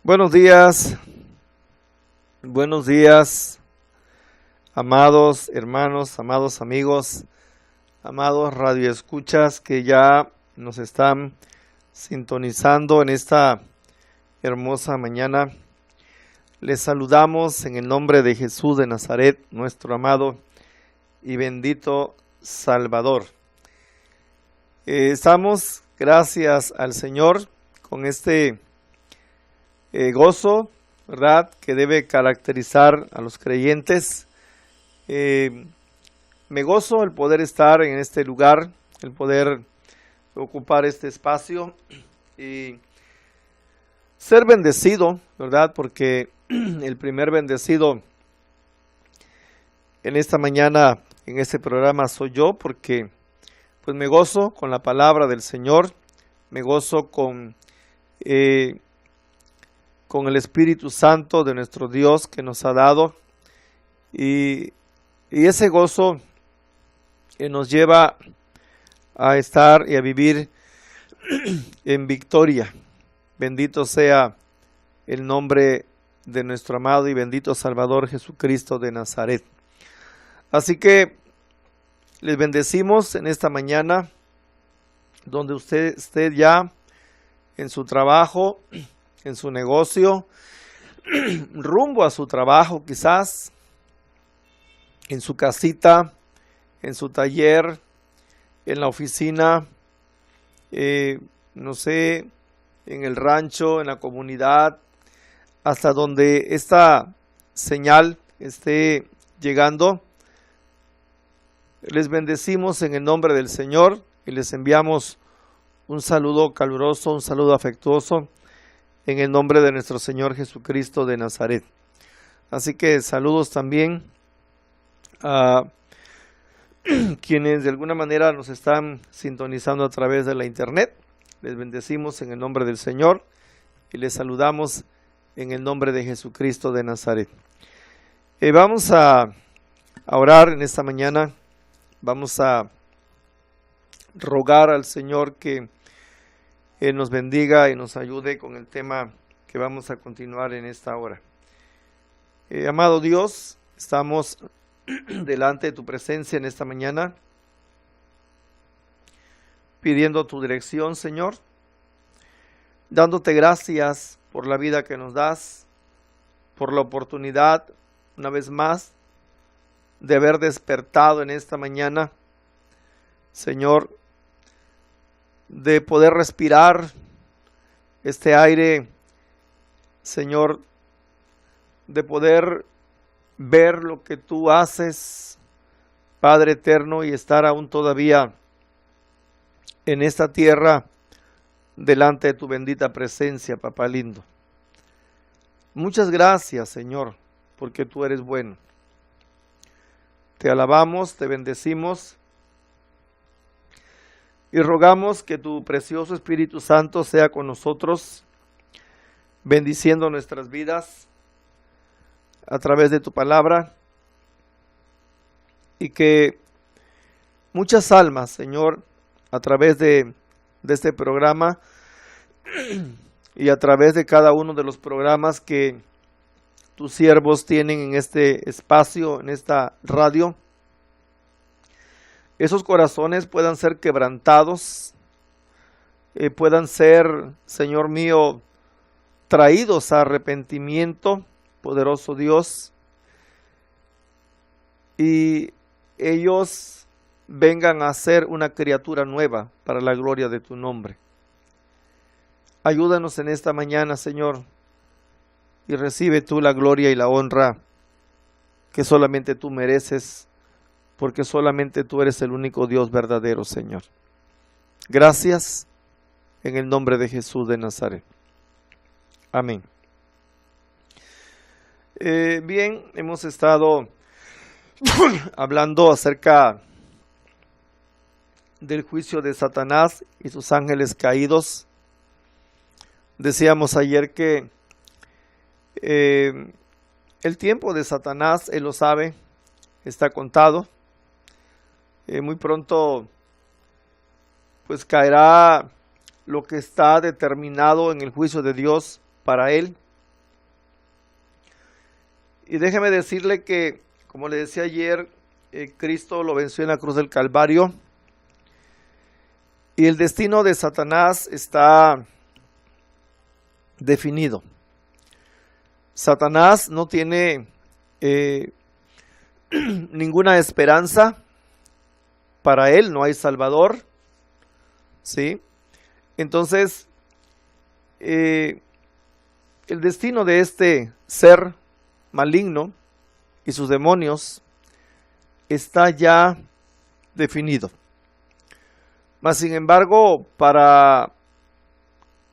Buenos días, amados hermanos, amados amigos, amados radioescuchas que ya nos están sintonizando en esta hermosa mañana. Les saludamos en el nombre de Jesús de Nazaret, nuestro amado y bendito Salvador. Estamos, gracias al Señor, con este gozo, ¿verdad?, que debe caracterizar a los creyentes. Me gozo el poder estar en este lugar, el poder ocupar este espacio y ser bendecido, ¿verdad?, porque el primer bendecido en esta mañana, en este programa, soy yo, porque pues me gozo con la palabra del Señor, me gozo con el Espíritu Santo de nuestro Dios que nos ha dado, y ese gozo nos lleva a estar y a vivir en victoria. Bendito sea el nombre de nuestro amado y bendito Salvador Jesucristo de Nazaret. Así que les bendecimos en esta mañana, donde usted esté ya en su trabajo, en su negocio, rumbo a su trabajo quizás, en su casita, en su taller, en la oficina, no sé, en el rancho, en la comunidad, hasta donde esta señal esté llegando. Les bendecimos en el nombre del Señor y les enviamos un saludo caluroso, un saludo afectuoso en el nombre de nuestro Señor Jesucristo de Nazaret. Así que saludos también a quienes de alguna manera nos están sintonizando a través de la internet. Les bendecimos en el nombre del Señor y les saludamos en el nombre de Jesucristo de Nazaret. Vamos a orar en esta mañana. Vamos a rogar al Señor que Él nos bendiga y nos ayude con el tema que vamos a continuar en esta hora. Amado Dios, estamos delante de tu presencia en esta mañana, pidiendo tu dirección, Señor, dándote gracias por la vida que nos das, por la oportunidad, una vez más, de haber despertado en esta mañana, Señor, de poder respirar este aire, Señor, de poder ver lo que tú haces, Padre eterno, y estar aún todavía en esta tierra delante de tu bendita presencia, Papá lindo. Muchas gracias, Señor, porque tú eres bueno. Te alabamos, te bendecimos y rogamos que tu precioso Espíritu Santo sea con nosotros, bendiciendo nuestras vidas a través de tu palabra, y que muchas almas, Señor, a través de este programa y a través de cada uno de los programas que tus siervos tienen en este espacio, en esta radio, esos corazones puedan ser quebrantados, puedan ser, Señor mío, traídos a arrepentimiento, poderoso Dios, y ellos vengan a ser una criatura nueva para la gloria de tu nombre. Ayúdanos en esta mañana, Señor, y recibe tú la gloria y la honra que solamente tú mereces, porque solamente tú eres el único Dios verdadero, Señor. Gracias en el nombre de Jesús de Nazaret. Amén. Bien, hemos estado hablando acerca del juicio de Satanás y sus ángeles caídos. Decíamos ayer que el tiempo de Satanás, él lo sabe, está contado. Muy pronto pues caerá lo que está determinado en el juicio de Dios para él. Y déjeme decirle que, como le decía ayer, Cristo lo venció en la cruz del Calvario. Y el destino de Satanás está definido. Satanás no tiene ninguna esperanza. Para él no hay salvador. ¿Sí? Entonces, el destino de este ser maligno y sus demonios está ya definido. Mas, sin embargo, para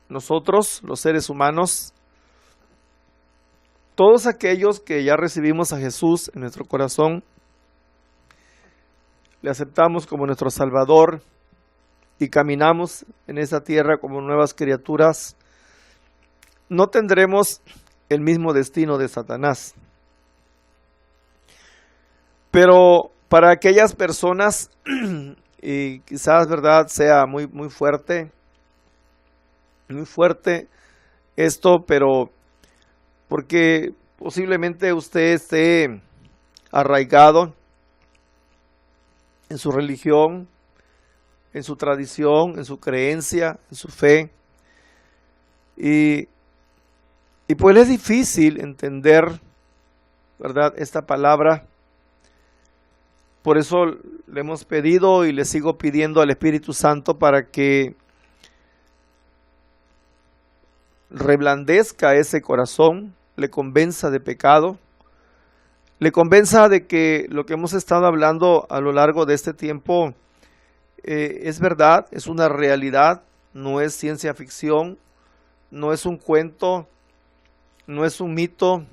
nosotros, los seres humanos, todos aquellos que ya recibimos a Jesús en nuestro corazón, le aceptamos como nuestro Salvador y caminamos en esta tierra como nuevas criaturas, no tendremos el mismo destino de Satanás. Pero para aquellas personas, y quizás, ¿verdad?, sea muy fuerte esto, pero porque posiblemente usted esté arraigado en su religión, en su tradición, en su creencia, en su fe, y pues es difícil entender, ¿verdad?, esta palabra. Por eso le hemos pedido y le sigo pidiendo al Espíritu Santo para que reblandezca ese corazón, le convenza de pecado, le convenza de que lo que hemos estado hablando a lo largo de este tiempo es verdad, es una realidad, no es ciencia ficción, no es un cuento, no es un mito,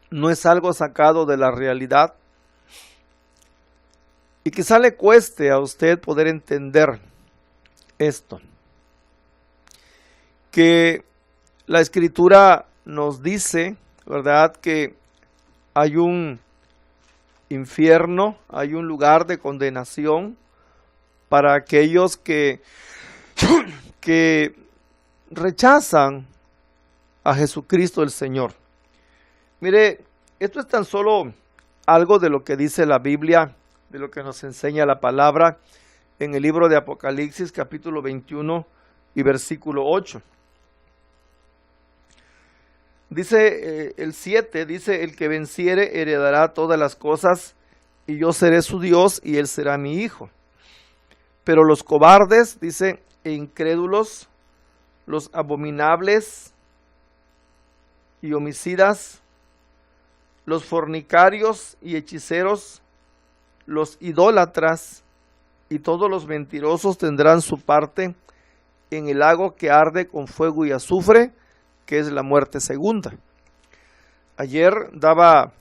no es algo sacado de la realidad. Y quizá le cueste a usted poder entender esto, que la Escritura nos dice, ¿verdad?, que hay un infierno, hay un lugar de condenación para aquellos que rechazan a Jesucristo el Señor. Mire, esto es tan solo algo de lo que dice la Biblia, de lo que nos enseña la palabra en el libro de Apocalipsis, capítulo 21 y versículo 8. Dice el 7, dice: el que venciere heredará todas las cosas, y yo seré su Dios, y él será mi hijo. Pero los cobardes, dice, e incrédulos, los abominables y homicidas, los fornicarios y hechiceros, los idólatras y todos los mentirosos tendrán su parte en el lago que arde con fuego y azufre, que es la muerte segunda. Ayer daba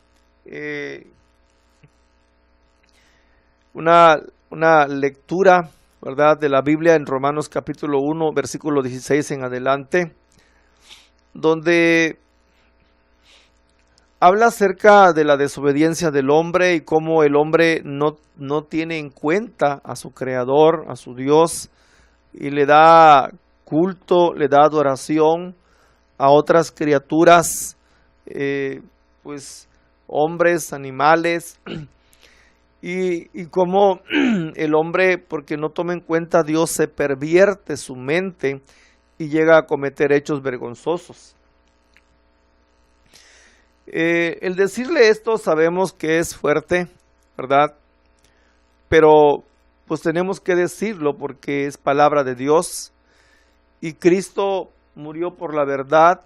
una lectura, ¿verdad?, de la Biblia en Romanos capítulo 1, versículo 16 en adelante, donde habla acerca de la desobediencia del hombre y cómo el hombre no tiene en cuenta a su Creador, a su Dios, y le da culto, le da adoración a otras criaturas, pues hombres, animales, y cómo el hombre, porque no toma en cuenta a Dios, se pervierte su mente y llega a cometer hechos vergonzosos. El decirle esto sabemos que es fuerte, ¿verdad? Pero pues tenemos que decirlo porque es palabra de Dios y Cristo murió por la verdad,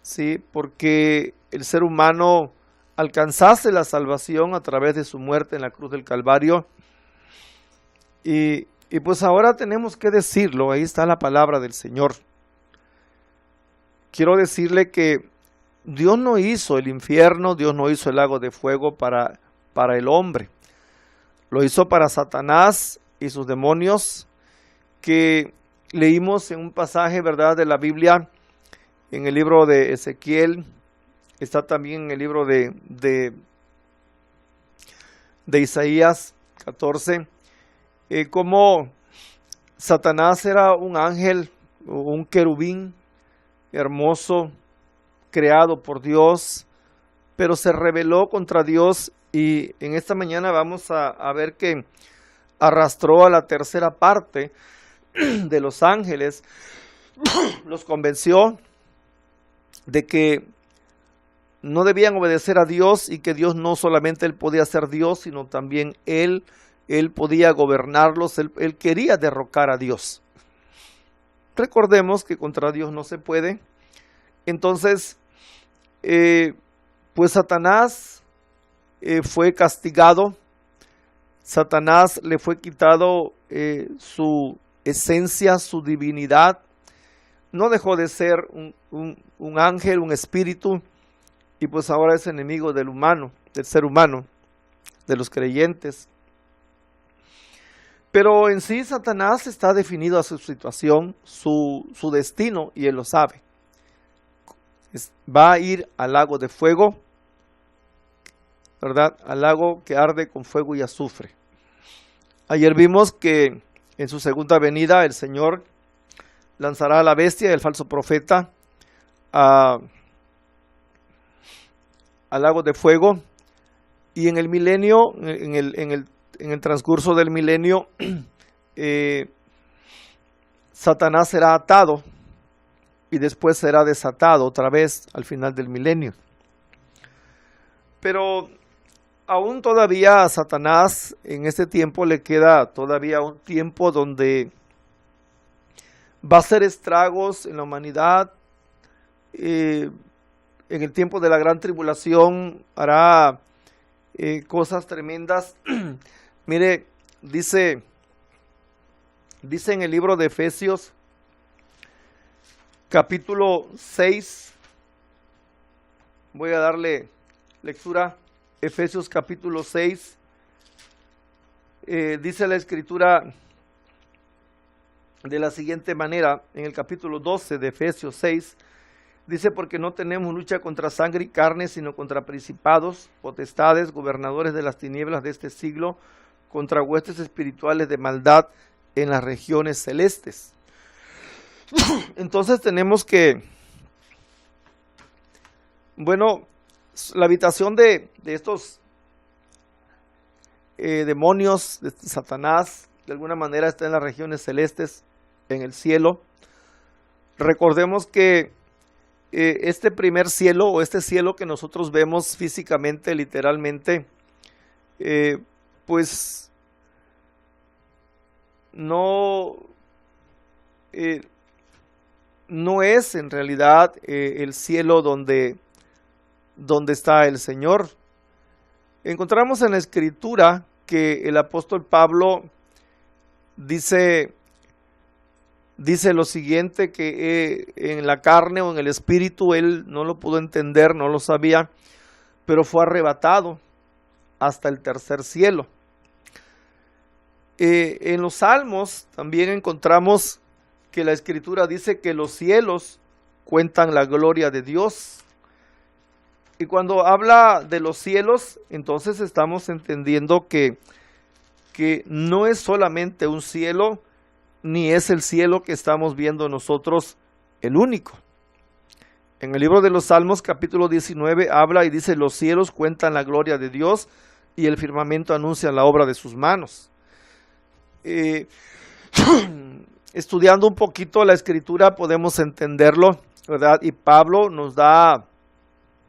¿sí? Porque el ser humano alcanzase la salvación a través de su muerte en la cruz del Calvario. Y pues ahora tenemos que decirlo, ahí está la palabra del Señor. Quiero decirle que Dios no hizo el infierno, Dios no hizo el lago de fuego para el hombre. Lo hizo para Satanás y sus demonios, que leímos en un pasaje, ¿verdad?, de la Biblia, en el libro de Ezequiel, está también en el libro de Isaías 14, como Satanás era un ángel, un querubín hermoso, creado por Dios, pero se rebeló contra Dios, y en esta mañana vamos a ver que arrastró a la tercera parte de los ángeles, los convenció de que no debían obedecer a Dios, y que Dios no solamente Él podía ser Dios, sino también Él podía gobernarlos. Él quería derrocar a Dios. Recordemos que contra Dios no se puede. Entonces, pues Satanás fue castigado. Satanás le fue quitado su esencia, su divinidad. No dejó de ser un ángel, un espíritu, y pues ahora es enemigo del humano, del ser humano, de los creyentes. Pero en sí Satanás está definido a su situación, su destino, y él lo sabe. Va a ir al lago de fuego, ¿verdad? Al lago que arde con fuego y azufre. Ayer vimos que en su segunda venida el Señor lanzará a la bestia y al falso profeta al lago de fuego, y en el milenio, en el transcurso del milenio, Satanás será atado y después será desatado otra vez al final del milenio. Pero aún todavía a Satanás en este tiempo le queda todavía un tiempo donde va a hacer estragos en la humanidad. En el tiempo de la gran tribulación hará cosas tremendas. Mire, dice en el libro de Efesios, capítulo 6, voy a darle lectura. Efesios capítulo 6, dice la escritura de la siguiente manera, en el capítulo 12 de Efesios 6, dice: porque no tenemos lucha contra sangre y carne, sino contra principados, potestades, gobernadores de las tinieblas de este siglo, contra huestes espirituales de maldad en las regiones celestes. Entonces tenemos que, bueno, la habitación de estos demonios, de Satanás, de alguna manera está en las regiones celestes, en el cielo. Recordemos que este primer cielo, o este cielo que nosotros vemos físicamente, literalmente, pues no es en realidad el cielo donde está el Señor. Encontramos en la Escritura que el apóstol Pablo dice lo siguiente, que en la carne o en el espíritu él no lo pudo entender, no lo sabía, pero fue arrebatado hasta el tercer cielo. En los Salmos también encontramos que la Escritura dice que los cielos cuentan la gloria de Dios. Y cuando habla de los cielos, entonces estamos entendiendo que no es solamente un cielo, ni es el cielo que estamos viendo nosotros el único. En el libro de los Salmos, capítulo 19, habla y dice: los cielos cuentan la gloria de Dios, y el firmamento anuncia la obra de sus manos. Estudiando un poquito la Escritura podemos entenderlo, ¿verdad? Y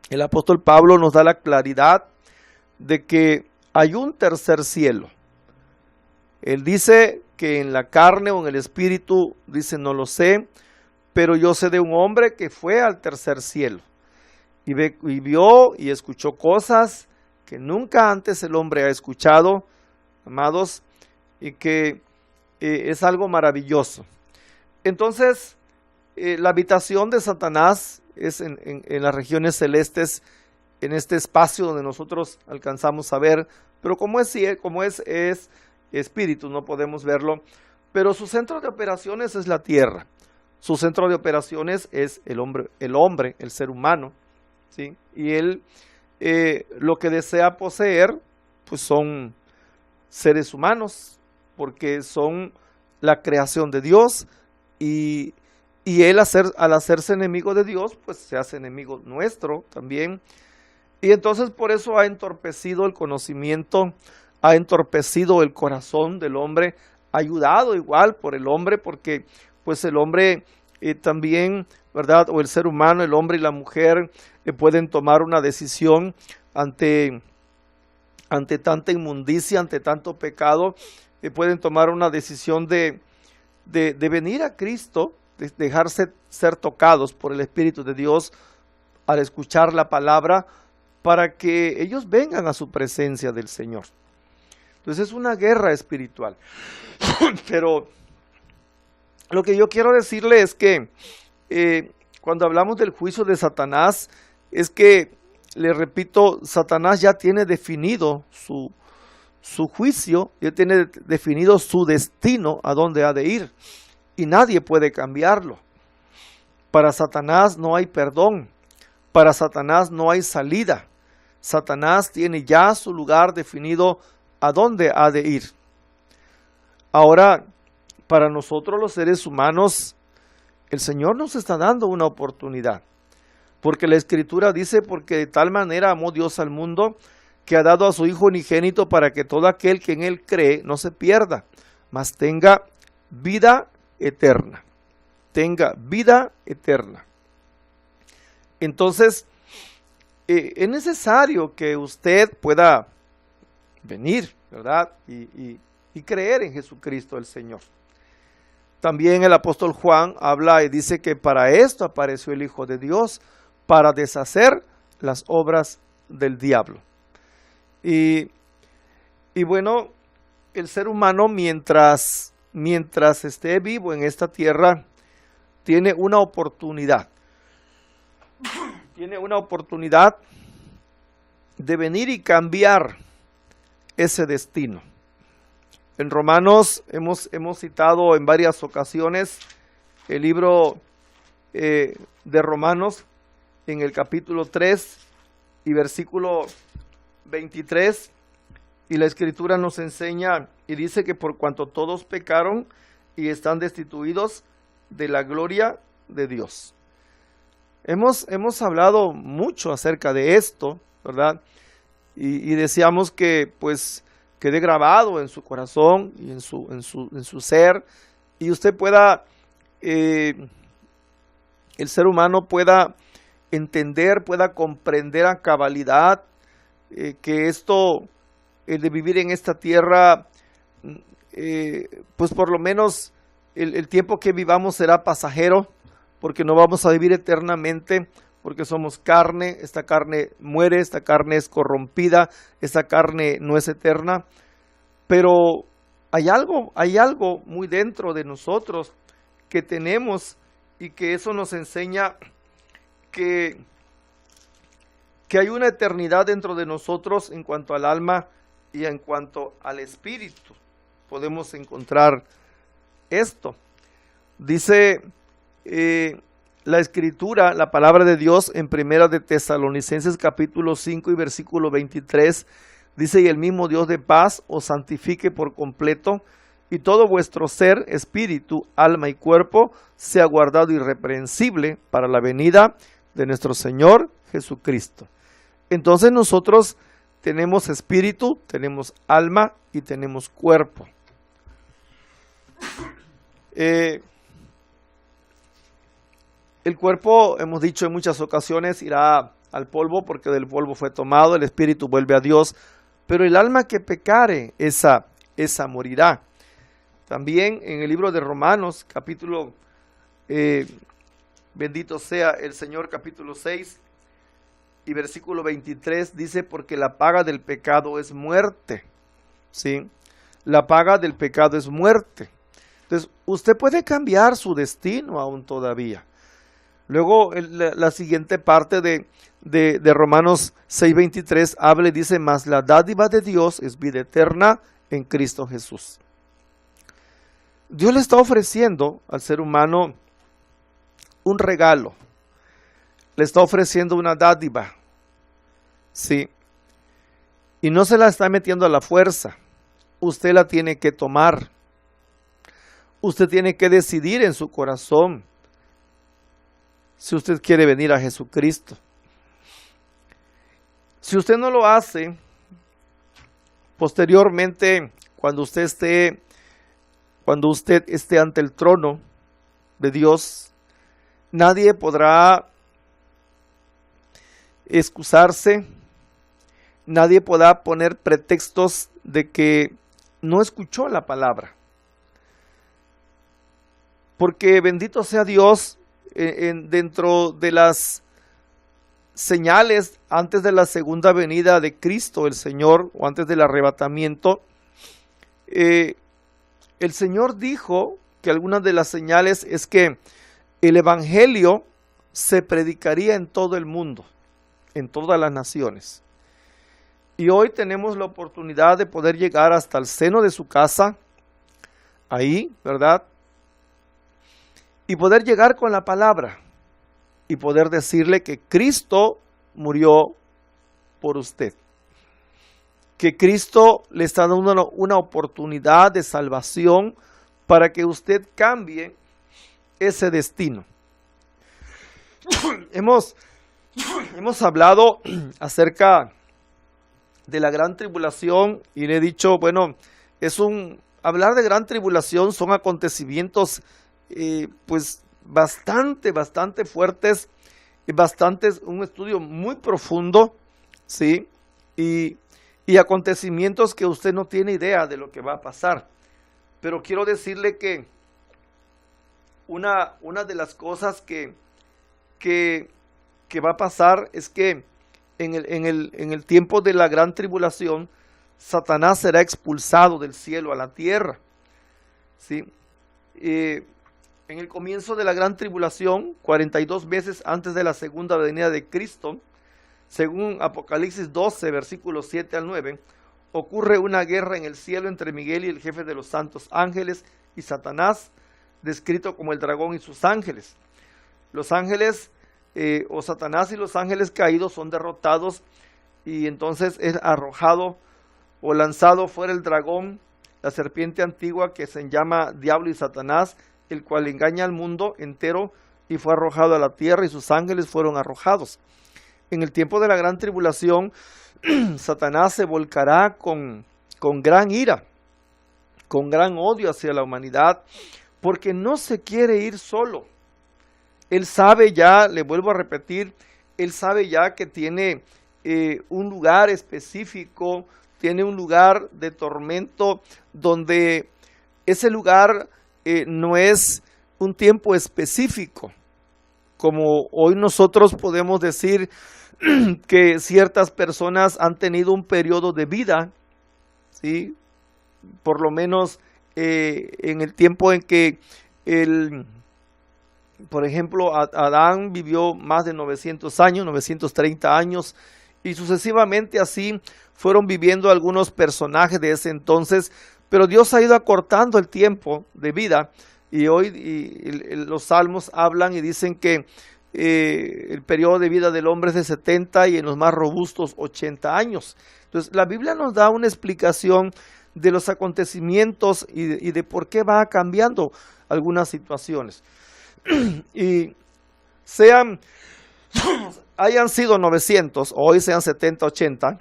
el apóstol Pablo nos da la claridad de que hay un tercer cielo. Él dice que en la carne o en el espíritu, dice: no lo sé, pero yo sé de un hombre que fue al tercer cielo y vio y escuchó cosas que nunca antes el hombre ha escuchado, amados, y que es algo maravilloso. Entonces, la habitación de Satanás es en las regiones celestes, en este espacio donde nosotros alcanzamos a ver, pero como es espíritu, no podemos verlo, pero su centro de operaciones es la tierra. Su centro de operaciones es el hombre, el ser humano, ¿sí? Y él lo que desea poseer, pues son seres humanos, porque son la creación de Dios, y él al hacerse enemigo de Dios, pues se hace enemigo nuestro también. Y entonces por eso ha entorpecido el conocimiento, ha entorpecido el corazón del hombre, ayudado igual por el hombre, porque pues el hombre también, ¿verdad? O el ser humano, el hombre y la mujer pueden tomar una decisión ante tanta inmundicia, ante tanto pecado, pueden tomar una decisión de venir a Cristo, de dejarse ser tocados por el Espíritu de Dios al escuchar la palabra, para que ellos vengan a su presencia del Señor. Entonces es una guerra espiritual. Pero lo que yo quiero decirle es que cuando hablamos del juicio de Satanás, es que, le repito, Satanás ya tiene definido su juicio, ya tiene definido su destino, a dónde ha de ir, y nadie puede cambiarlo. Para Satanás no hay perdón, para Satanás no hay salida. Satanás tiene ya su lugar definido a dónde ha de ir. Ahora, para nosotros los seres humanos, el Señor nos está dando una oportunidad, porque la Escritura dice: porque de tal manera amó Dios al mundo, que ha dado a su Hijo unigénito, para que todo aquel que en Él cree no se pierda, mas tenga vida eterna. Tenga vida eterna. Entonces, es necesario que usted pueda venir, ¿verdad? Y creer en Jesucristo el Señor. También el apóstol Juan habla y dice que para esto apareció el Hijo de Dios, para deshacer las obras del diablo. Y bueno, el ser humano mientras esté vivo en esta tierra, tiene una oportunidad. Tiene una oportunidad de venir y cambiar ese destino. En Romanos hemos citado en varias ocasiones el libro de Romanos, en el capítulo 3 y versículo 23, y la Escritura nos enseña y dice que por cuanto todos pecaron y están destituidos de la gloria de Dios. Hemos hablado mucho acerca de esto, ¿verdad? Y deseamos que pues quede grabado en su corazón y en su ser, y usted pueda, el ser humano pueda entender, pueda comprender a cabalidad que esto, el de vivir en esta tierra, pues por lo menos el tiempo que vivamos será pasajero, porque no vamos a vivir eternamente, porque somos carne, esta carne muere, esta carne es corrompida, esta carne no es eterna, pero hay algo muy dentro de nosotros que tenemos, y que eso nos enseña que hay una eternidad dentro de nosotros en cuanto al alma y en cuanto al espíritu. Podemos encontrar esto. Dice la Escritura, la palabra de Dios, en Primera de Tesalonicenses capítulo 5 y versículo 23, dice: y el mismo Dios de paz os santifique por completo, y todo vuestro ser, espíritu, alma y cuerpo sea guardado irreprensible para la venida de nuestro Señor Jesucristo. Entonces nosotros tenemos espíritu, tenemos alma y tenemos cuerpo. El cuerpo, hemos dicho en muchas ocasiones, irá al polvo, porque del polvo fue tomado. El espíritu vuelve a Dios, pero el alma que pecare, esa morirá. También en el libro de Romanos, capítulo, bendito sea el Señor, capítulo 6 y versículo 23, dice: porque la paga del pecado es muerte. ¿Sí? La paga del pecado es muerte. Entonces, usted puede cambiar su destino aún todavía. Luego, la siguiente parte de Romanos 6:23 habla y dice: mas la dádiva de Dios es vida eterna en Cristo Jesús. Dios le está ofreciendo al ser humano un regalo. Le está ofreciendo una dádiva. Sí. Y no se la está metiendo a la fuerza. Usted la tiene que tomar. Usted tiene que decidir en su corazón si usted quiere venir a Jesucristo. Si usted no lo hace, posteriormente, cuando usted esté ante el trono de Dios, nadie podrá excusarse, nadie podrá poner pretextos de que no escuchó la palabra. Porque bendito sea Dios, dentro de las señales antes de la segunda venida de Cristo el Señor, o antes del arrebatamiento, el Señor dijo que algunas de las señales es que el evangelio se predicaría en todo el mundo, en todas las naciones. Y hoy tenemos la oportunidad de poder llegar hasta el seno de su casa, ahí, ¿verdad? Y poder llegar con la palabra y poder decirle que Cristo murió por usted. Que Cristo le está dando una oportunidad de salvación para que usted cambie ese destino. Hemos hablado acerca de la gran tribulación y le he dicho, bueno, hablar de gran tribulación son acontecimientos pues bastante fuertes y un estudio muy profundo, ¿sí? Y acontecimientos que usted no tiene idea de lo que va a pasar. Pero quiero decirle que una de las cosas que va a pasar es que en el tiempo de la gran tribulación, Satanás será expulsado del cielo a la tierra, ¿sí? En el comienzo de la gran tribulación, 42 meses antes de la segunda venida de Cristo, según Apocalipsis 12, versículos 7 al 9, ocurre una guerra en el cielo entre Miguel y el jefe de los santos ángeles y Satanás, descrito como el dragón y sus ángeles. Los ángeles o Satanás y los ángeles caídos son derrotados y entonces es arrojado o lanzado fuera el dragón, la serpiente antigua que se llama Diablo y Satanás, el cual engaña al mundo entero, y fue arrojado a la tierra y sus ángeles fueron arrojados. En el tiempo de la gran tribulación, Satanás se volcará con gran ira, con gran odio hacia la humanidad, porque no se quiere ir solo. Él sabe ya, le vuelvo a repetir, él sabe ya que tiene un lugar específico, tiene un lugar de tormento donde ese lugar no es un tiempo específico, como hoy nosotros podemos decir que ciertas personas han tenido un periodo de vida, ¿sí? Por lo menos en el tiempo en que por ejemplo, Adán vivió más de 900 años, 930 años, y sucesivamente así fueron viviendo algunos personajes de ese entonces, pero Dios ha ido acortando el tiempo de vida, y hoy los salmos hablan y dicen que el periodo de vida del hombre es de 70 y en los más robustos 80 años. Entonces la Biblia nos da una explicación de los acontecimientos y de por qué va cambiando algunas situaciones. Y hayan sido 900, o hoy sean 70, 80,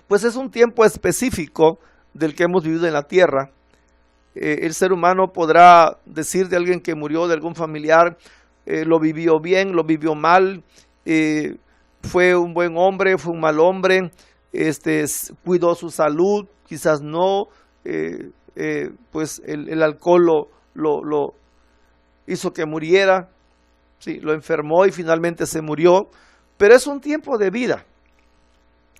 pues es un tiempo específico del que hemos vivido en la tierra. El ser humano podrá decir de alguien que murió, de algún familiar, lo vivió bien, lo vivió mal, fue un buen hombre, fue un mal hombre, cuidó su salud, quizás no, pues el alcohol lo hizo que muriera, sí, lo enfermó y finalmente se murió, pero es un tiempo de vida,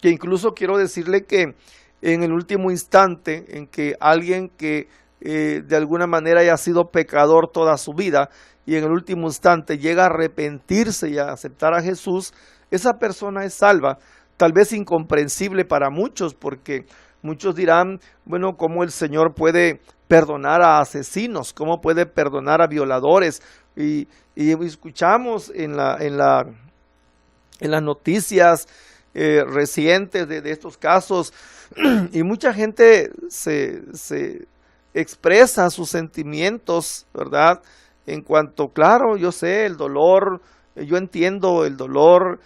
que incluso quiero decirle que en el último instante en que alguien que de alguna manera haya sido pecador toda su vida y en el último instante llega a arrepentirse y a aceptar a Jesús, esa persona es salva. Tal vez incomprensible para muchos, porque muchos dirán, bueno, ¿cómo el Señor puede perdonar a asesinos? ¿Cómo puede perdonar a violadores? Y escuchamos en las noticias recientes de estos casos, y mucha gente se expresa sus sentimientos, ¿verdad? En cuanto, claro, yo sé el dolor, yo entiendo el dolor,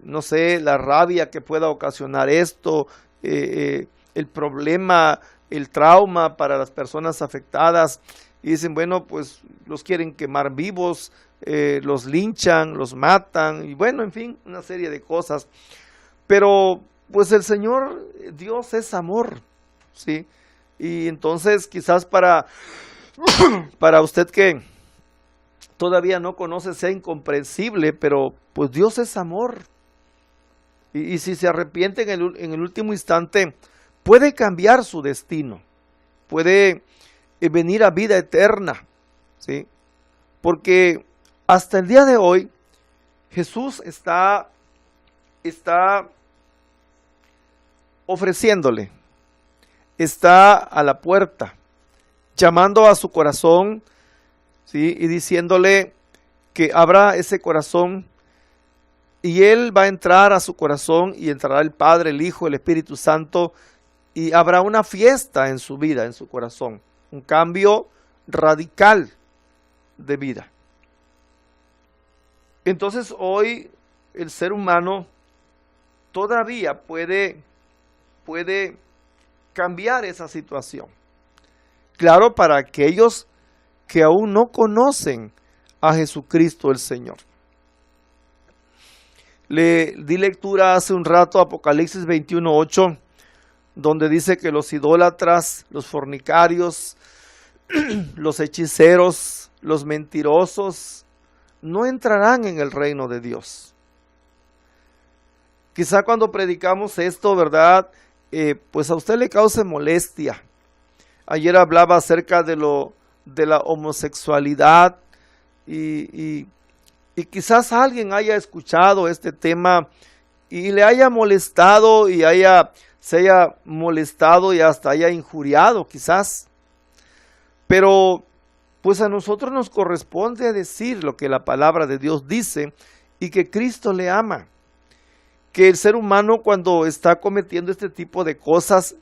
no sé, la rabia que pueda ocasionar esto, el problema, el trauma para las personas afectadas. Y dicen, bueno, pues los quieren quemar vivos, los linchan, los matan, y bueno, en fin, una serie de cosas. Pero pues el Señor, Dios es amor, ¿sí? Y entonces quizás para usted que todavía no conoce sea incomprensible, pero pues Dios es amor. Y si se arrepiente en el último instante, puede cambiar su destino, puede venir a vida eterna, ¿sí? Porque hasta el día de hoy, Jesús está ofreciéndole, está a la puerta, llamando a su corazón, ¿sí? Y diciéndole que abra ese corazón, y Él va a entrar a su corazón, y entrará el Padre, el Hijo, el Espíritu Santo, y habrá una fiesta en su vida, en su corazón, un cambio radical de vida. Entonces hoy el ser humano todavía puede cambiar esa situación. Claro, para aquellos que aún no conocen a Jesucristo el Señor. Le di lectura hace un rato a Apocalipsis 21:8, donde dice que los idólatras, los fornicarios, los hechiceros, los mentirosos, no entrarán en el reino de Dios. Quizá cuando predicamos esto, ¿verdad? Pues a usted le cause molestia. Ayer hablaba acerca de la homosexualidad y quizás alguien haya escuchado este tema y le haya molestado y se haya molestado y hasta haya injuriado quizás. Pero pues a nosotros nos corresponde decir lo que la palabra de Dios dice y que Cristo le ama. Que el ser humano cuando está cometiendo este tipo de cosas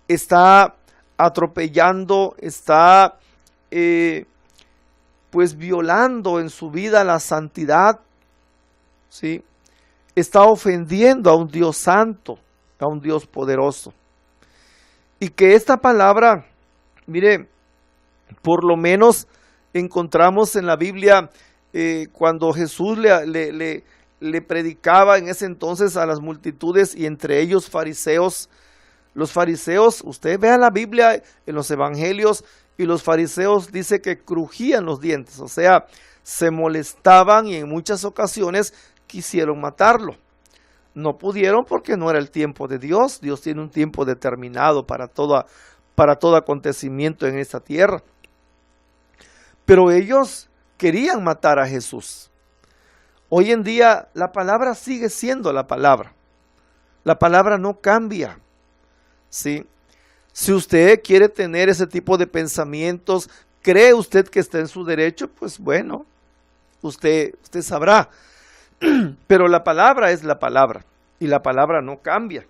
está atropellando, está pues violando en su vida la santidad, ¿sí? Está ofendiendo a un Dios santo, a un Dios poderoso. Y que esta palabra, mire, por lo menos encontramos en la Biblia cuando Jesús le predicaba en ese entonces a las multitudes y entre ellos fariseos. Los fariseos, usted vea la Biblia en los evangelios y los fariseos dice que crujían los dientes, o sea, se molestaban y en muchas ocasiones quisieron matarlo. No pudieron porque no era el tiempo de Dios. Dios tiene un tiempo determinado para todo acontecimiento en esta tierra. Pero ellos querían matar a Jesús. Hoy en día la palabra sigue siendo la palabra. La palabra no cambia. ¿Sí? Si usted quiere tener ese tipo de pensamientos, ¿cree usted que está en su derecho? Pues bueno, usted sabrá. Pero la palabra es la palabra y la palabra no cambia.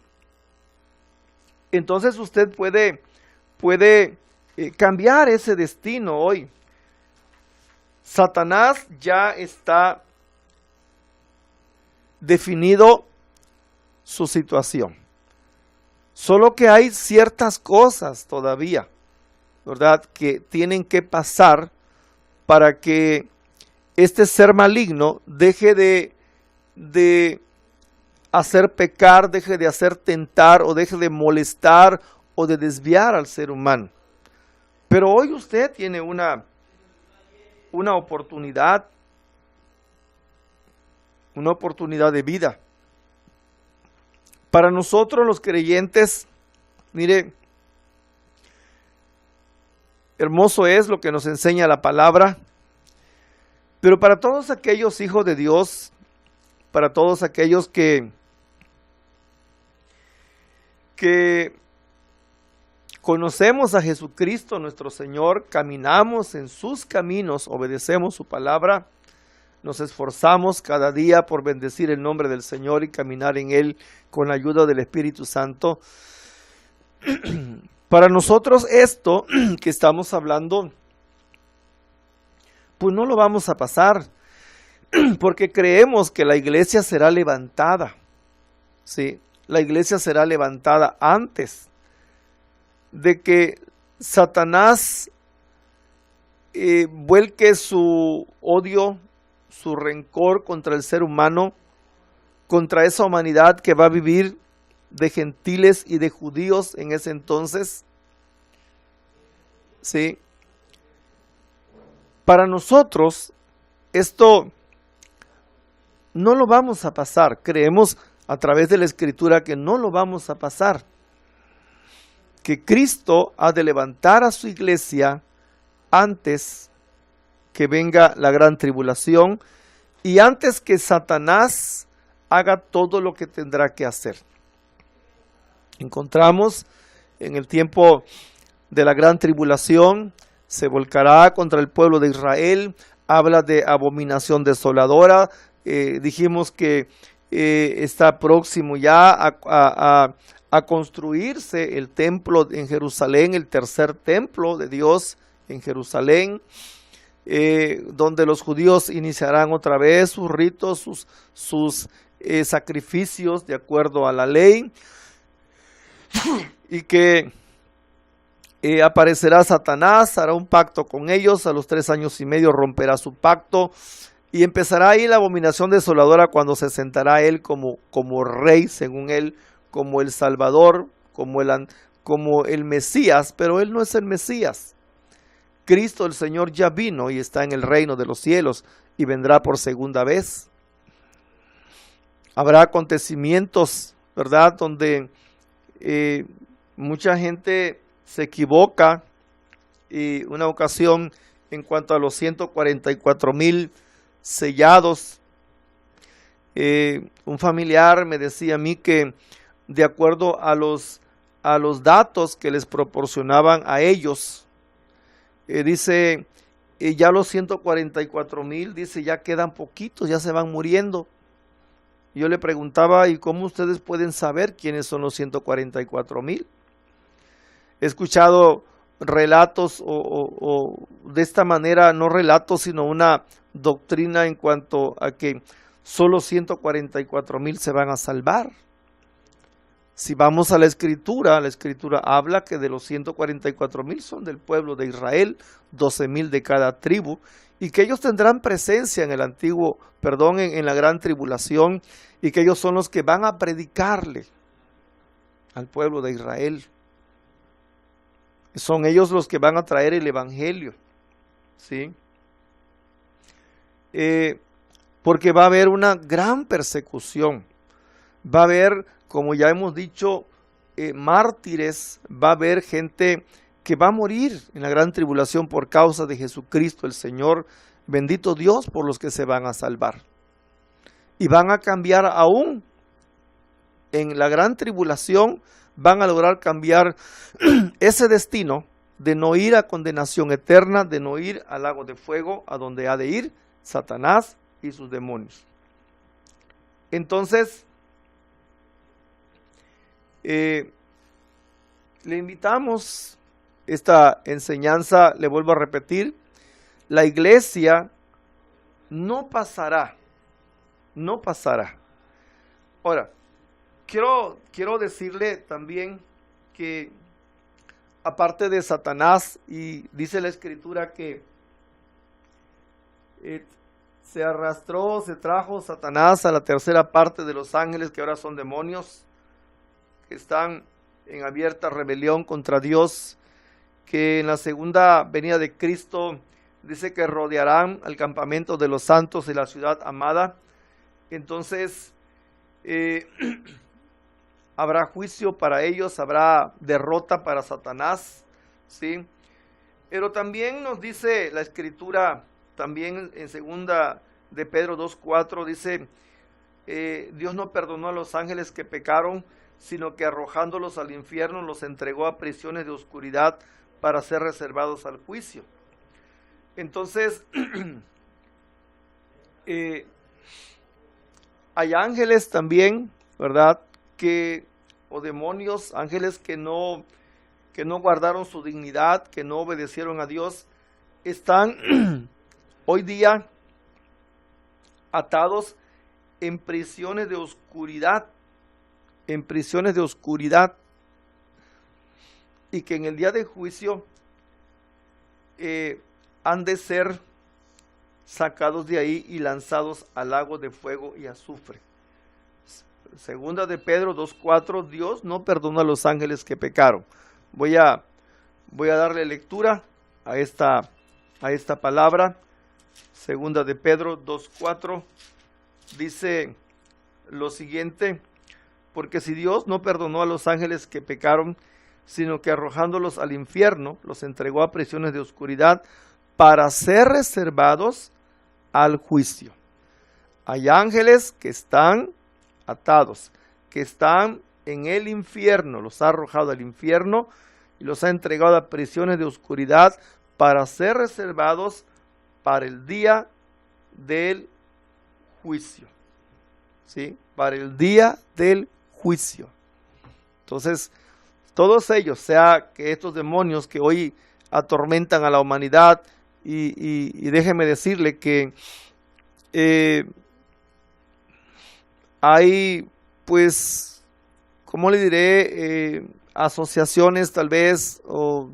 Entonces usted puede cambiar ese destino hoy. Satanás ya está definido su situación. Solo que hay ciertas cosas todavía, ¿verdad?, que tienen que pasar para que este ser maligno deje de hacer pecar, deje de hacer tentar o deje de molestar o de desviar al ser humano. Pero hoy usted tiene una oportunidad de vida. Para nosotros los creyentes, mire, hermoso es lo que nos enseña la palabra, pero para todos aquellos hijos de Dios, para todos aquellos que conocemos a Jesucristo nuestro Señor, caminamos en sus caminos, obedecemos su palabra, nos esforzamos cada día por bendecir el nombre del Señor y caminar en Él con la ayuda del Espíritu Santo. Para nosotros esto que estamos hablando, pues no lo vamos a pasar. porque creemos que la iglesia será levantada, ¿sí? La iglesia será levantada antes de que Satanás vuelque su odio, su rencor contra el ser humano, contra esa humanidad que va a vivir de gentiles y de judíos en ese entonces. ¿Sí? Para nosotros esto no lo vamos a pasar. Creemos a través de la Escritura que no lo vamos a pasar. Que Cristo ha de levantar a su iglesia antes que venga la gran tribulación y antes que Satanás haga todo lo que tendrá que hacer. Encontramos en el tiempo de la gran tribulación, se volcará contra el pueblo de Israel, habla de abominación desoladora, dijimos que está próximo ya a construirse el templo en Jerusalén, el tercer templo de Dios en Jerusalén, donde los judíos iniciarán otra vez sus ritos, sus sacrificios de acuerdo a la ley, y que aparecerá Satanás, hará un pacto con ellos, a los 3 años y medio romperá su pacto, y empezará ahí la abominación desoladora cuando se sentará él como rey, según él, como el Salvador, como el Mesías, pero él no es el Mesías. Cristo el Señor ya vino y está en el reino de los cielos y vendrá por segunda vez. Habrá acontecimientos, ¿verdad?, donde mucha gente se equivoca, y una ocasión en cuanto a los 144,000 sellados, un familiar me decía a mí que de acuerdo a los datos que les proporcionaban a ellos, dice, ya los 144,000, dice, ya quedan poquitos, ya se van muriendo. Yo le preguntaba, ¿y cómo ustedes pueden saber quiénes son los 144,000? He escuchado relatos o de esta manera, no relatos, sino una doctrina en cuanto a que solo 144,000 se van a salvar. Si vamos a la Escritura habla que de los 144,000 son del pueblo de Israel, 12,000 de cada tribu, y que ellos tendrán presencia en en la gran tribulación, y que ellos son los que van a predicarle al pueblo de Israel. Son ellos los que van a traer el evangelio, ¿sí? Porque va a haber una gran persecución, va a haber, como ya hemos dicho, mártires, va a haber gente que va a morir en la gran tribulación por causa de Jesucristo el Señor. Bendito Dios por los que se van a salvar. Y van a cambiar aún en la gran tribulación, van a lograr cambiar ese destino de no ir a condenación eterna, de no ir al lago de fuego, a donde ha de ir Satanás y sus demonios. Entonces, le invitamos esta enseñanza, le vuelvo a repetir, la iglesia no pasará. Ahora, quiero decirle también que aparte de Satanás, y dice la Escritura que se trajo Satanás a la tercera parte de los ángeles, que ahora son demonios, que están en abierta rebelión contra Dios, que en la segunda venida de Cristo dice que rodearán al campamento de los santos de la ciudad amada. Entonces habrá juicio para ellos, habrá derrota para Satanás, ¿sí? Pero también nos dice la Escritura, también en segunda de Pedro 2:4, dice, Dios no perdonó a los ángeles que pecaron, sino que arrojándolos al infierno los entregó a prisiones de oscuridad para ser reservados al juicio. Entonces, hay ángeles también, ¿verdad?, o demonios, ángeles que no guardaron su dignidad, que no obedecieron a Dios, están hoy día atados en prisiones de oscuridad, en prisiones de oscuridad, y que en el día de juicio han de ser sacados de ahí y lanzados al lago de fuego y azufre. Segunda de Pedro 2:4, Dios no perdonó a los ángeles que pecaron. Voy a darle lectura a esta palabra. Segunda de Pedro 2:4 dice lo siguiente: porque si Dios no perdonó a los ángeles que pecaron, sino que arrojándolos al infierno, los entregó a prisiones de oscuridad para ser reservados al juicio. Hay ángeles que están atados, que están en el infierno, los ha arrojado al infierno y los ha entregado a prisiones de oscuridad para ser reservados para el día del juicio. ¿Sí? Para el día del juicio. Entonces, todos ellos, sea que estos demonios que hoy atormentan a la humanidad, y déjeme decirle que hay, pues, ¿cómo le diré? Asociaciones tal vez, o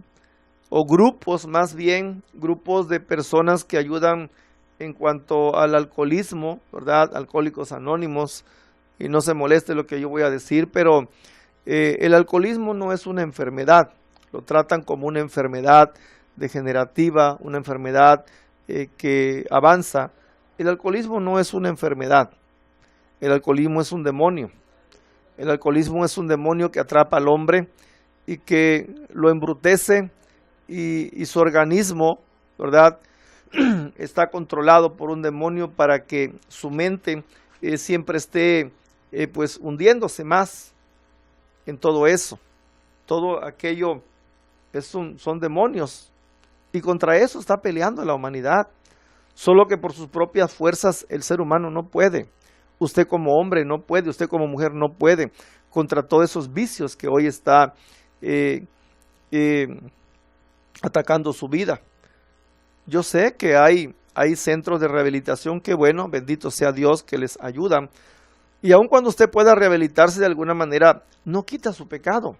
grupos más bien, grupos de personas que ayudan en cuanto al alcoholismo, ¿verdad? Alcohólicos Anónimos, y no se moleste lo que yo voy a decir, pero el alcoholismo no es una enfermedad, lo tratan como una enfermedad degenerativa, una enfermedad que avanza. El alcoholismo no es una enfermedad, el alcoholismo es un demonio. El alcoholismo es un demonio que atrapa al hombre y que lo embrutece, y su organismo, ¿verdad?, está controlado por un demonio para que su mente siempre esté pues hundiéndose más en todo eso. Todo aquello son demonios, y contra eso está peleando la humanidad. Solo que por sus propias fuerzas el ser humano no puede. Usted como hombre no puede, usted como mujer no puede contra todos esos vicios que hoy está atacando su vida. Yo sé que hay centros de rehabilitación que, bueno, bendito sea Dios, que les ayudan. Y aun cuando usted pueda rehabilitarse de alguna manera, no quita su pecado.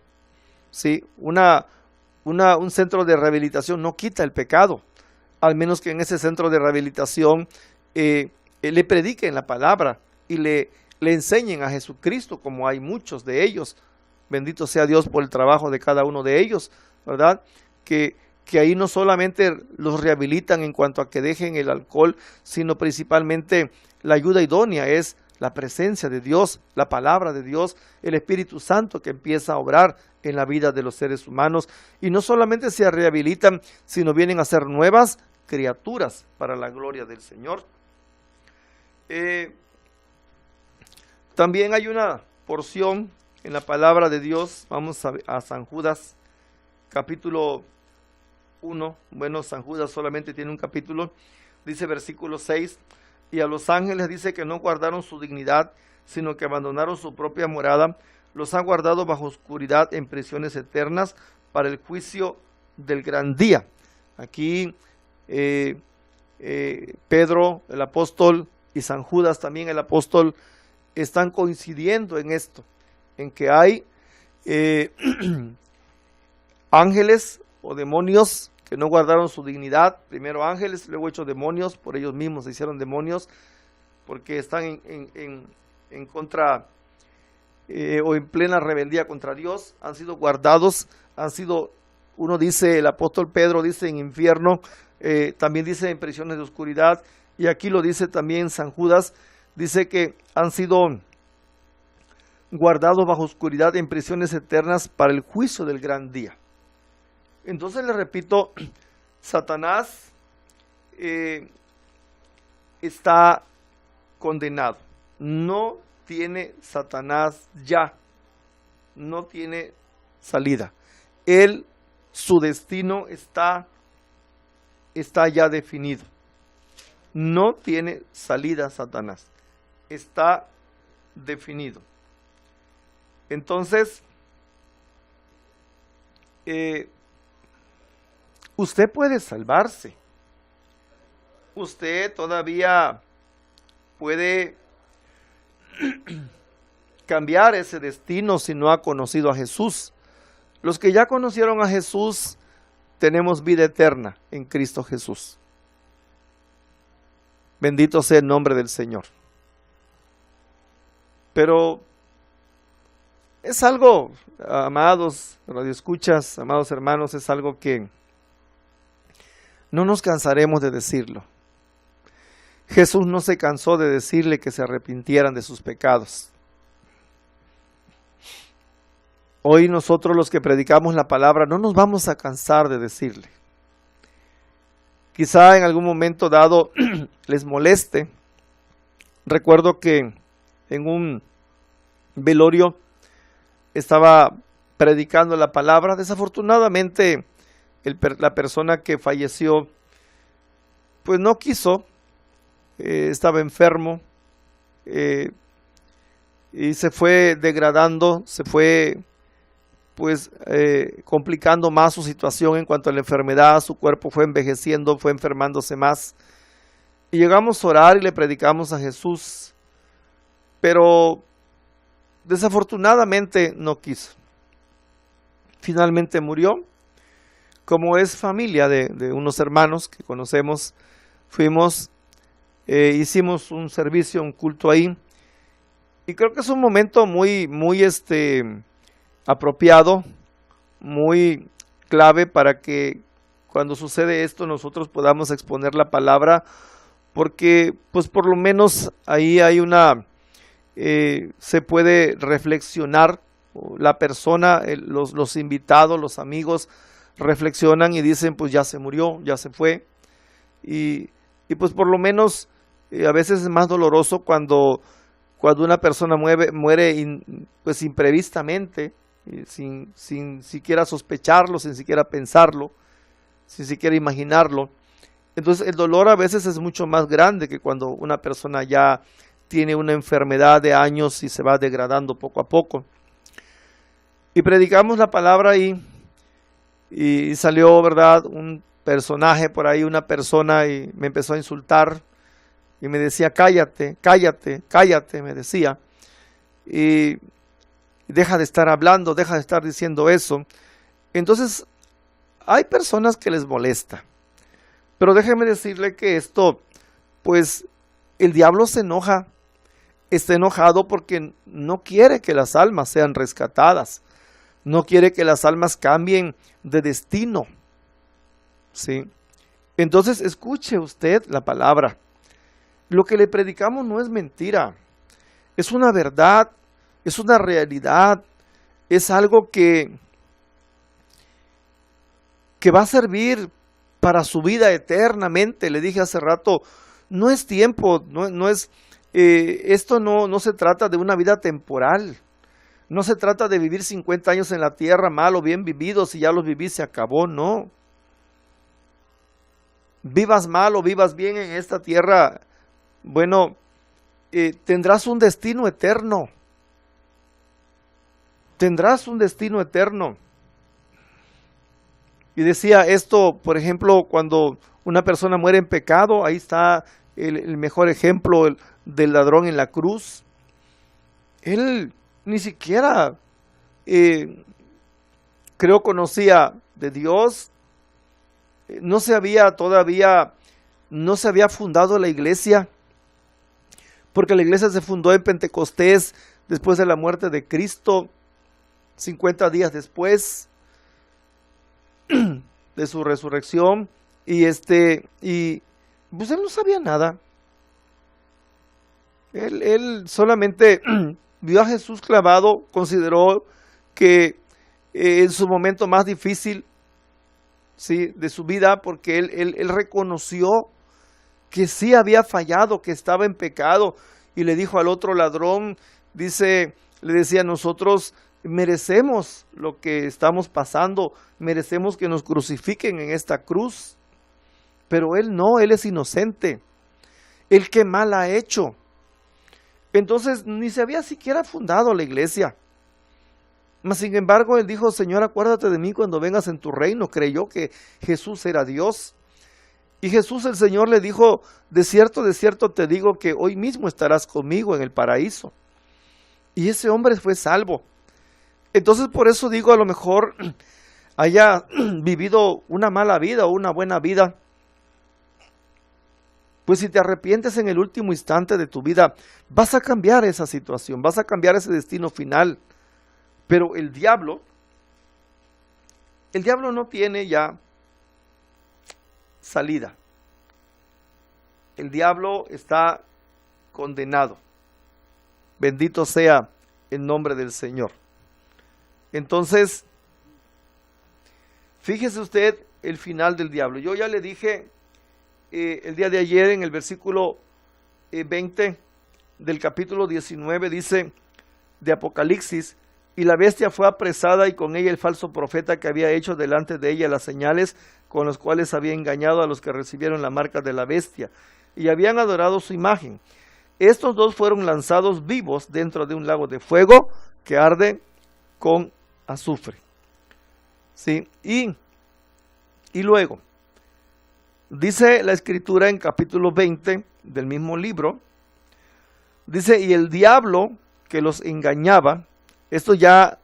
¿Sí? Un centro de rehabilitación no quita el pecado, al menos que en ese centro de rehabilitación le prediquen la palabra y le enseñen a Jesucristo, como hay muchos de ellos. Bendito sea Dios por el trabajo de cada uno de ellos, ¿verdad? Que ahí no solamente los rehabilitan en cuanto a que dejen el alcohol, sino principalmente la ayuda idónea es la presencia de Dios, la palabra de Dios, el Espíritu Santo que empieza a obrar en la vida de los seres humanos. Y no solamente se rehabilitan, sino vienen a ser nuevas criaturas para la gloria del Señor. También hay una porción en la palabra de Dios. Vamos a San Judas, capítulo 1. Bueno, San Judas solamente tiene un capítulo. Dice versículo 6: y a los ángeles dice que no guardaron su dignidad, sino que abandonaron su propia morada. Los han guardado bajo oscuridad en prisiones eternas para el juicio del gran día. Aquí Pedro, el apóstol, y San Judas también, el apóstol, están coincidiendo en esto, en que hay ángeles o demonios que no guardaron su dignidad. Primero ángeles, luego hechos demonios, por ellos mismos se hicieron demonios, porque están en contra o en plena rebeldía contra Dios. Han sido guardados, han sido, uno dice, el apóstol Pedro dice en infierno, también dice en prisiones de oscuridad, y aquí lo dice también San Judas, dice que han sido guardados bajo oscuridad en prisiones eternas para el juicio del gran día. Entonces le repito, Satanás está condenado. No tiene Satanás ya, no tiene salida. Su destino está ya definido. No tiene salida Satanás, está definido. Entonces, usted puede salvarse. Usted todavía puede cambiar ese destino si no ha conocido a Jesús. Los que ya conocieron a Jesús, tenemos vida eterna en Cristo Jesús. Bendito sea el nombre del Señor. Pero es algo, amados radioescuchas, amados hermanos, es algo que no nos cansaremos de decirlo. Jesús no se cansó de decirle que se arrepintieran de sus pecados. Hoy nosotros los que predicamos la palabra no nos vamos a cansar de decirle. Quizá en algún momento dado les moleste. Recuerdo que en un velorio estaba predicando la palabra. Desafortunadamente la persona que falleció pues no quiso, estaba enfermo y se fue degradando, se fue pues complicando más su situación en cuanto a la enfermedad. Su cuerpo fue envejeciendo, fue enfermándose más, y llegamos a orar y le predicamos a Jesús, pero desafortunadamente no quiso. Finalmente murió. Como es familia de unos hermanos que conocemos, fuimos, hicimos un servicio, un culto ahí, y creo que es un momento muy apropiado, muy clave para que cuando sucede esto nosotros podamos exponer la palabra, porque pues por lo menos ahí hay se puede reflexionar. La persona, los invitados, los amigos reflexionan y dicen pues ya se murió, ya se fue, y pues por lo menos a veces es más doloroso cuando una persona muere pues imprevistamente, sin siquiera sospecharlo, sin siquiera pensarlo, sin siquiera imaginarlo. Entonces el dolor a veces es mucho más grande que cuando una persona ya tiene una enfermedad de años y se va degradando poco a poco. Y predicamos la palabra ahí, y salió, ¿verdad?, un personaje por ahí, una persona, y me empezó a insultar y me decía cállate, cállate, cállate, me decía, y deja de estar hablando, deja de estar diciendo eso. Entonces hay personas que les molesta, pero déjeme decirle que esto, pues el diablo se enoja, está enojado porque no quiere que las almas sean rescatadas, no quiere que las almas cambien de destino, ¿sí? Entonces escuche usted la palabra. Lo que le predicamos no es mentira, es una verdad, es una realidad, es algo que va a servir para su vida eternamente. Le dije hace rato, no es tiempo, no es, esto no se trata de una vida temporal. No se trata de vivir 50 años en la tierra mal o bien vividos, si ya los viví se acabó, no. Vivas mal o vivas bien en esta tierra, bueno, tendrás un destino eterno. Tendrás un destino eterno. Y decía esto, por ejemplo, cuando una persona muere en pecado, ahí está el mejor ejemplo del ladrón en la cruz. Él ni siquiera creo conocía de Dios, no se había fundado la iglesia, porque la iglesia se fundó en Pentecostés después de la muerte de Cristo, 50 días después de su resurrección, y pues él no sabía nada. Él solamente vio a Jesús clavado, consideró que en su momento más difícil, ¿sí?, de su vida, porque él reconoció que sí había fallado, que estaba en pecado, y le dijo al otro ladrón, le decía, nosotros merecemos lo que estamos pasando, merecemos que nos crucifiquen en esta cruz, pero él no, él es inocente, él qué mal ha hecho. Entonces ni se había siquiera fundado la iglesia. Mas sin embargo él dijo, Señor, acuérdate de mí cuando vengas en tu reino. Creyó que Jesús era Dios. Y Jesús el Señor le dijo, de cierto te digo que hoy mismo estarás conmigo en el paraíso. Y ese hombre fue salvo. Entonces por eso digo, a lo mejor haya vivido una mala vida o una buena vida. Pues si te arrepientes en el último instante de tu vida, vas a cambiar esa situación, vas a cambiar ese destino final. Pero el diablo no tiene ya salida. El diablo está condenado. Bendito sea el nombre del Señor. Entonces, fíjese usted el final del diablo. Yo ya le dije el día de ayer en el versículo 20 del capítulo 19, dice de Apocalipsis, y la bestia fue apresada y con ella el falso profeta que había hecho delante de ella las señales con las cuales había engañado a los que recibieron la marca de la bestia y habían adorado su imagen. Estos dos fueron lanzados vivos dentro de un lago de fuego que arde con azufre. ¿Sí? Y luego, dice la escritura en capítulo 20 del mismo libro, dice, y el diablo que los engañaba, esto ya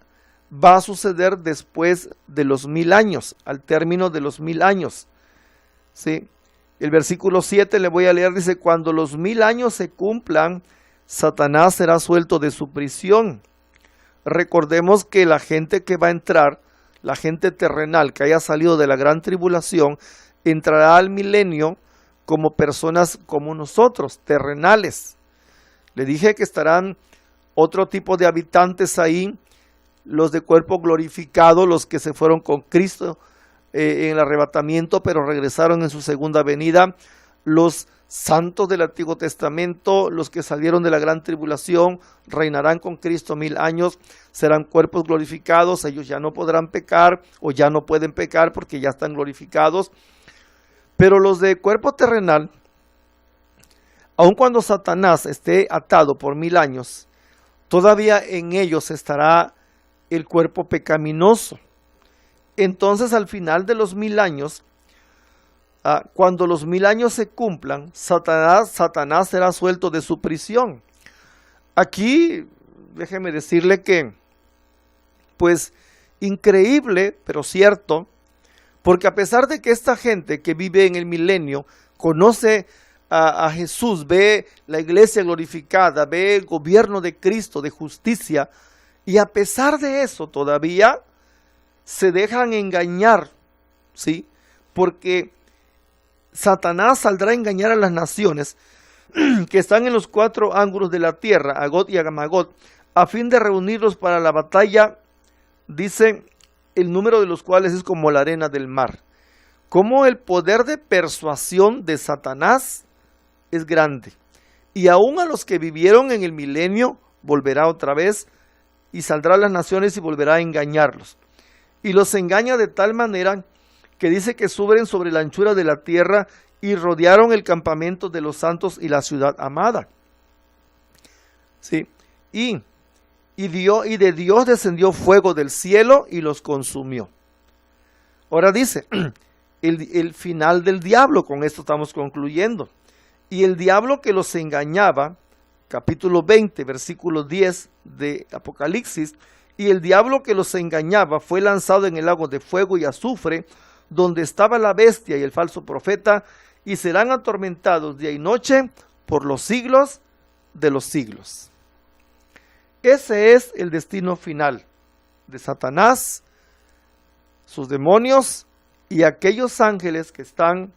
va a suceder después de los 1000 años, al término de los 1000 años. ¿Sí? El versículo 7 le voy a leer, dice, cuando los 1000 años se cumplan, Satanás será suelto de su prisión. Recordemos que la gente que va a entrar, la gente terrenal que haya salido de la gran tribulación, entrará al milenio como personas como nosotros, terrenales. Le dije que estarán otro tipo de habitantes ahí, los de cuerpo glorificado, los que se fueron con Cristo en el arrebatamiento, pero regresaron en su segunda venida, los santos del Antiguo Testamento, los que salieron de la gran tribulación, reinarán con Cristo 1000 años, serán cuerpos glorificados, ellos ya no podrán pecar o ya no pueden pecar porque ya están glorificados. Pero los de cuerpo terrenal, aun cuando Satanás esté atado por 1000 años, todavía en ellos estará el cuerpo pecaminoso. Entonces al final de los 1000 años, cuando los 1000 años se cumplan, Satanás será suelto de su prisión. Aquí, déjeme decirle que, pues, increíble, pero cierto, porque a pesar de que esta gente que vive en el milenio conoce a Jesús, ve la iglesia glorificada, ve el gobierno de Cristo, de justicia, y a pesar de eso todavía se dejan engañar, ¿sí? Porque Satanás saldrá a engañar a las naciones que están en los 4 ángulos de la tierra, a Gog y a Magog, a fin de reunirlos para la batalla, dice, el número de los cuales es como la arena del mar. Como el poder de persuasión de Satanás es grande. Y aún a los que vivieron en el milenio volverá otra vez y saldrá a las naciones y volverá a engañarlos. Y los engaña de tal manera que dice que suben sobre la anchura de la tierra y rodearon el campamento de los santos y la ciudad amada. ¿Sí? Y de Dios descendió fuego del cielo y los consumió. Ahora dice, el final del diablo, con esto estamos concluyendo. Y el diablo que los engañaba, capítulo 20, versículo 10 de Apocalipsis, y el diablo que los engañaba fue lanzado en el lago de fuego y azufre, donde estaba la bestia y el falso profeta, y serán atormentados día y noche por los siglos de los siglos. Ese es el destino final de Satanás, sus demonios y aquellos ángeles que están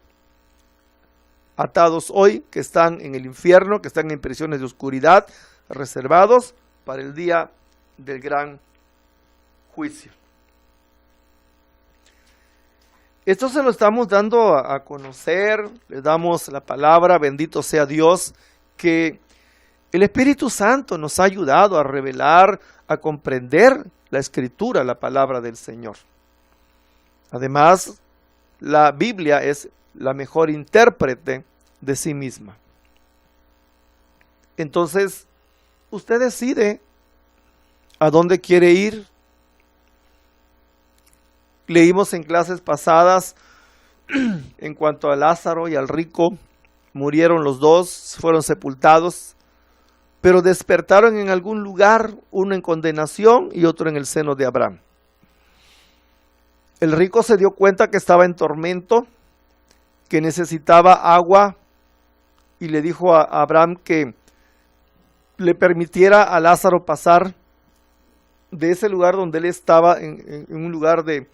atados hoy, que están en el infierno, que están en prisiones de oscuridad, reservados para el día del gran juicio. Esto se lo estamos dando a conocer, le damos la palabra, bendito sea Dios, que el Espíritu Santo nos ha ayudado a revelar, a comprender la Escritura, la palabra del Señor. Además, la Biblia es la mejor intérprete de sí misma. Entonces, usted decide a dónde quiere ir. Leímos en clases pasadas en cuanto a Lázaro y al rico, murieron los dos, fueron sepultados, pero despertaron en algún lugar, uno en condenación y otro en el seno de Abraham. El rico se dio cuenta que estaba en tormento, que necesitaba agua, y le dijo a Abraham que le permitiera a Lázaro pasar de ese lugar donde él estaba, en un lugar de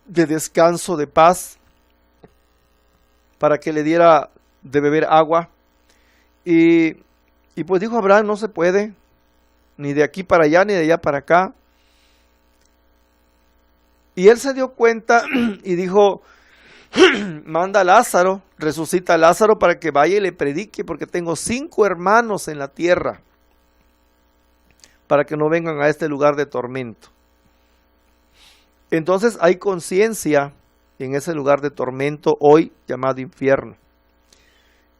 descanso, de paz, para que le diera de beber agua. Y pues dijo Abraham, no se puede, ni de aquí para allá, ni de allá para acá. Y él se dio cuenta y dijo, manda a Lázaro, resucita a Lázaro para que vaya y le predique, porque tengo 5 hermanos en la tierra, para que no vengan a este lugar de tormento. Entonces hay conciencia en ese lugar de tormento hoy llamado infierno.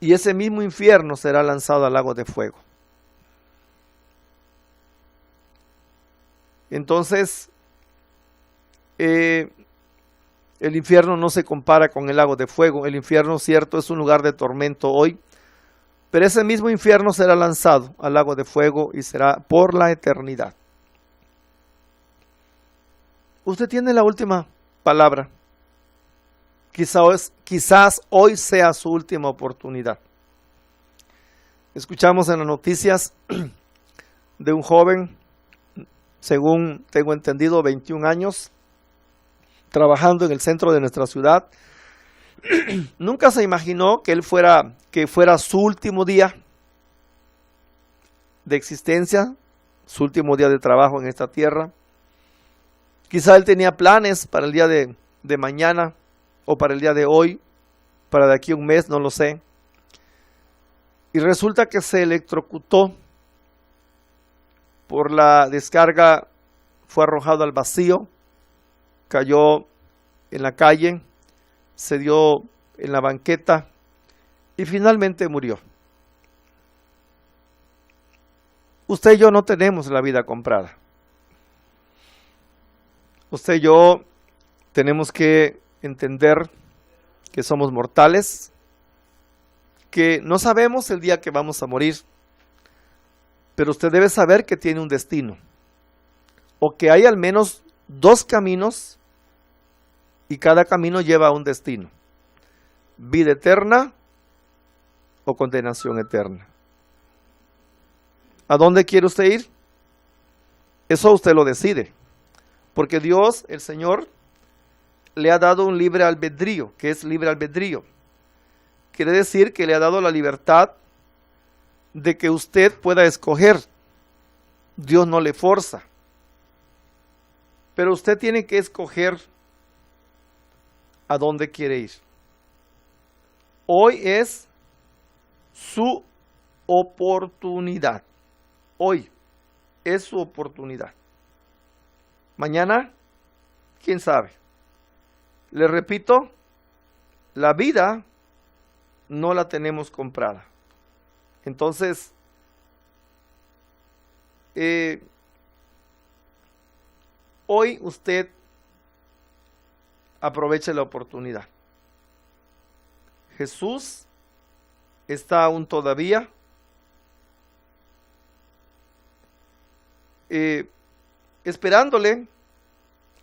Y ese mismo infierno será lanzado al lago de fuego. Entonces, el infierno no se compara con el lago de fuego. El infierno, cierto, es un lugar de tormento hoy, pero ese mismo infierno será lanzado al lago de fuego y será por la eternidad. Usted tiene la última palabra. Quizás hoy sea su última oportunidad. Escuchamos en las noticias de un joven, según tengo entendido, 21 años, trabajando en el centro de nuestra ciudad. Nunca se imaginó que fuera su último día de existencia, su último día de trabajo en esta tierra. Quizá él tenía planes para el día de mañana o para el día de hoy, para de aquí a un mes, no lo sé. Y resulta que se electrocutó por la descarga, fue arrojado al vacío, cayó en la calle, se dio en la banqueta y finalmente murió. Usted y yo no tenemos la vida comprada. Usted y yo tenemos que entender que somos mortales, que no sabemos el día que vamos a morir, pero usted debe saber que tiene un destino, o que hay al menos 2 caminos y cada camino lleva a un destino: vida eterna o condenación eterna. ¿A dónde quiere usted ir? Eso usted lo decide, porque Dios, el Señor, le ha dado un libre albedrío. ¿Qué es libre albedrío? Quiere decir que le ha dado la libertad de que usted pueda escoger. Dios no le forza, pero usted tiene que escoger a dónde quiere ir. Hoy es su oportunidad. Hoy es su oportunidad. Mañana, quién sabe. Le repito, la vida no la tenemos comprada. Entonces, hoy usted aproveche la oportunidad. Jesús está aún todavía esperándole,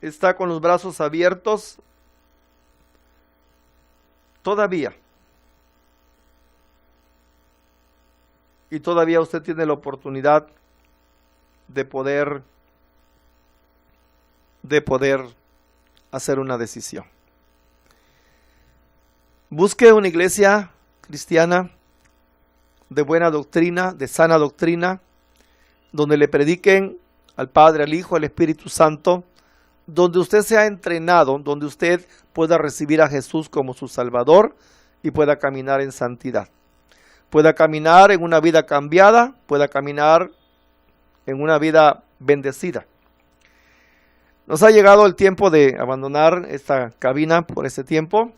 está con los brazos abiertos todavía. Y todavía usted tiene la oportunidad de poder hacer una decisión. Busque una iglesia cristiana de buena doctrina, de sana doctrina, donde le prediquen al Padre, al Hijo, al Espíritu Santo, donde usted sea entrenado, donde usted pueda recibir a Jesús como su Salvador y pueda caminar en santidad. Pueda caminar en una vida cambiada, pueda caminar en una vida bendecida. Nos ha llegado el tiempo de abandonar esta cabina por este tiempo.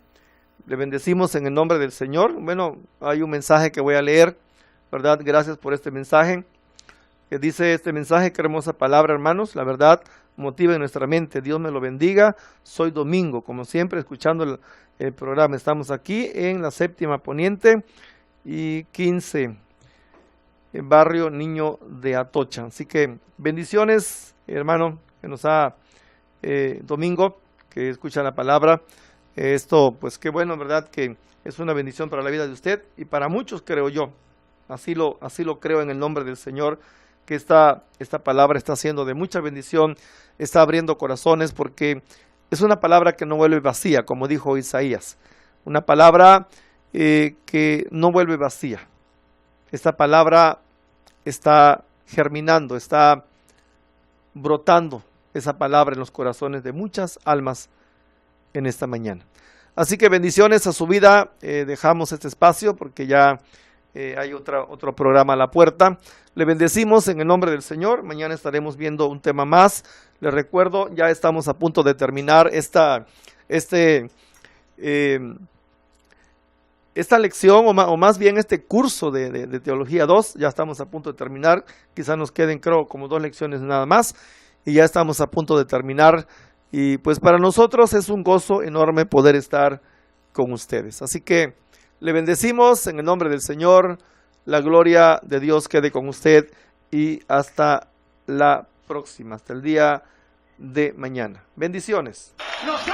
Le bendecimos en el nombre del Señor. Bueno, hay un mensaje que voy a leer, ¿verdad? Gracias por este mensaje. Que dice este mensaje, qué hermosa palabra, hermanos. La verdad, motive en nuestra mente. Dios me lo bendiga. Soy Domingo, como siempre, escuchando el programa. Estamos aquí en la séptima Poniente y 15, en barrio Niño de Atocha. Así que bendiciones, hermano, que nos ha Domingo, que escucha la palabra. Esto, pues qué bueno, ¿verdad? Que es una bendición para la vida de usted y para muchos, creo yo. Así lo creo en el nombre del Señor, que esta palabra está siendo de mucha bendición, está abriendo corazones, porque es una palabra que no vuelve vacía, como dijo Isaías. Una palabra que no vuelve vacía. Esta palabra está germinando, está brotando esa palabra en los corazones de muchas almas en esta mañana. Así que bendiciones a su vida. Dejamos este espacio porque ya hay otro programa a la puerta. Le bendecimos en el nombre del Señor. Mañana estaremos viendo un tema más. Les recuerdo, ya estamos a punto de terminar esta lección, o más bien este curso de Teología 2. Ya estamos a punto de terminar. Quizás nos queden, creo, como 2 lecciones nada más. Y ya estamos a punto de terminar. Y pues para nosotros es un gozo enorme poder estar con ustedes. Así que le bendecimos en el nombre del Señor. La gloria de Dios quede con usted y hasta la próxima, hasta el día de mañana. Bendiciones.